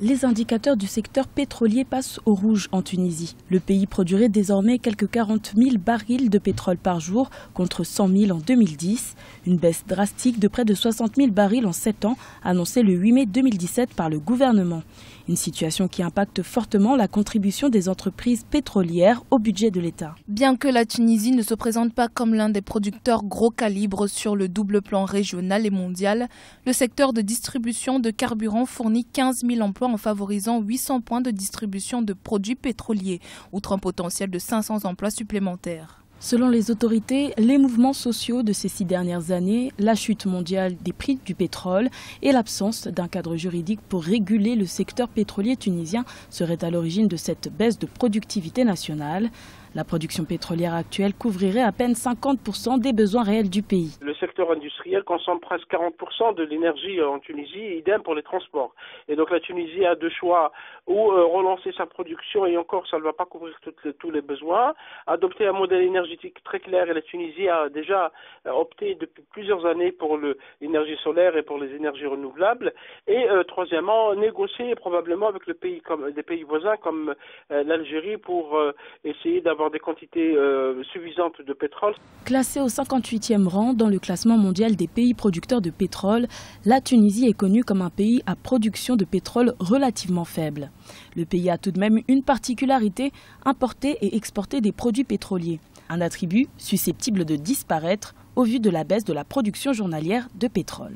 Les indicateurs du secteur pétrolier passent au rouge en Tunisie. Le pays produirait désormais quelques 40 000 barils de pétrole par jour contre 100 000 en 2010. Une baisse drastique de près de 60 000 barils en 7 ans, annoncée le 8 mai 2017 par le gouvernement. Une situation qui impacte fortement la contribution des entreprises pétrolières au budget de l'État. Bien que la Tunisie ne se présente pas comme l'un des producteurs gros calibre sur le double plan régional et mondial, le secteur de distribution de carburant fournit 15 000 emplois en favorisant 800 points de distribution de produits pétroliers, outre un potentiel de 500 emplois supplémentaires. Selon les autorités, les mouvements sociaux de ces 6 dernières années, la chute mondiale des prix du pétrole et l'absence d'un cadre juridique pour réguler le secteur pétrolier tunisien seraient à l'origine de cette baisse de productivité nationale. La production pétrolière actuelle couvrirait à peine 50% des besoins réels du pays. Le secteur industriel consomme presque 40% de l'énergie en Tunisie, idem pour les transports. Et donc la Tunisie a deux choix, ou relancer sa production, et encore ça ne va pas couvrir tous les besoins, adopter un modèle énergétique très clair, et la Tunisie a déjà opté depuis plusieurs années pour l'énergie solaire et pour les énergies renouvelables, et troisièmement, négocier probablement avec des pays voisins comme l'Algérie pour essayer d'avoir des quantités suffisantes de pétrole. Classée au 58e rang dans le classement mondial des pays producteurs de pétrole, la Tunisie est connue comme un pays à production de pétrole relativement faible. Le pays a tout de même une particularité, importer et exporter des produits pétroliers. Un attribut susceptible de disparaître au vu de la baisse de la production journalière de pétrole.